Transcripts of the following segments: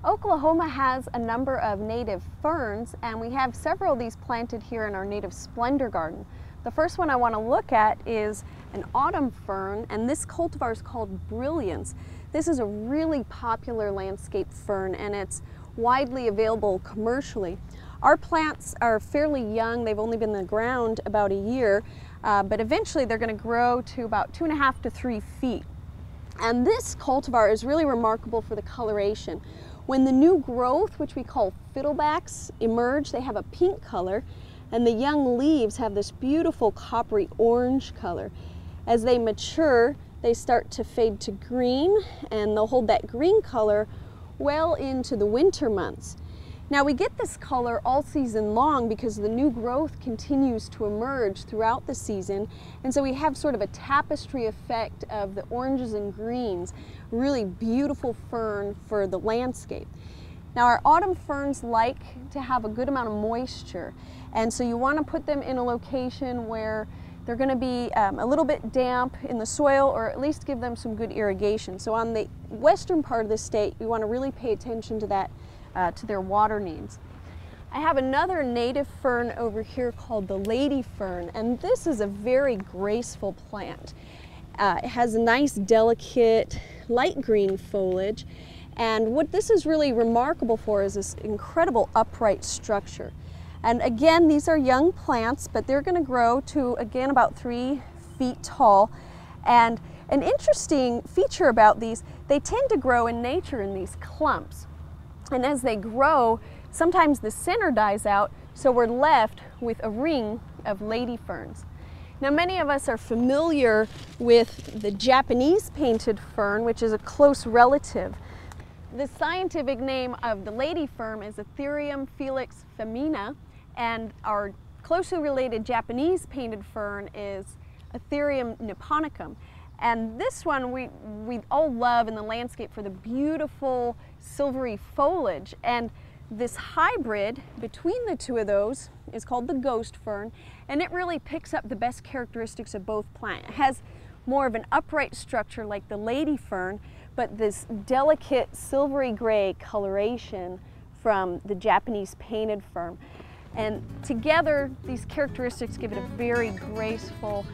Oklahoma has a number of native ferns, and we have several of these planted here in our Native Splendor Garden. The first one I want to look at is an autumn fern, and this cultivar is called Brilliance. This is a really popular landscape fern, and it's widely available commercially. Our plants are fairly young. They've only been in the ground about a year, but eventually they're going to grow to about 2.5 to 3 feet. And this cultivar is really remarkable for the coloration. When the new growth, which we call fiddlebacks, emerge, they have a pink color, and the young leaves have this beautiful coppery orange color. As they mature, they start to fade to green, and they'll hold that green color well into the winter months. Now, we get this color all season long because the new growth continues to emerge throughout the season, and so we have sort of a tapestry effect of the oranges and greens, really beautiful fern for the landscape. Now, our autumn ferns like to have a good amount of moisture, and so you want to put them in a location where they're going to be a little bit damp in the soil, or at least give them some good irrigation. So on the western part of the state, you want to really pay attention to that, to their water needs. I have another native fern over here called the lady fern, and this is a very graceful plant. It has a nice, delicate, light green foliage, and what this is really remarkable for is this incredible upright structure. And again, these are young plants, but they're going to grow to, again, about 3 feet tall. And an interesting feature about these, they tend to grow in nature in these clumps. And as they grow, sometimes the center dies out, so we're left with a ring of lady ferns. Now, many of us are familiar with the Japanese painted fern, which is a close relative. The scientific name of the lady fern is Atherium felix femina, and our closely related Japanese painted fern is Atherium nipponicum. And this one we all love in the landscape for the beautiful silvery foliage. And this hybrid between the two of those is called the ghost fern, and it really picks up the best characteristics of both plants. It has more of an upright structure like the lady fern, but this delicate silvery gray coloration from the Japanese painted fern. And together, these characteristics give it a very graceful,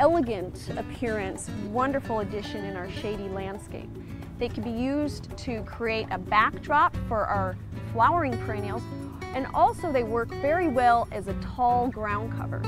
elegant appearance, wonderful addition in our shady landscape. They can be used to create a backdrop for our flowering perennials, and also they work very well as a tall ground cover.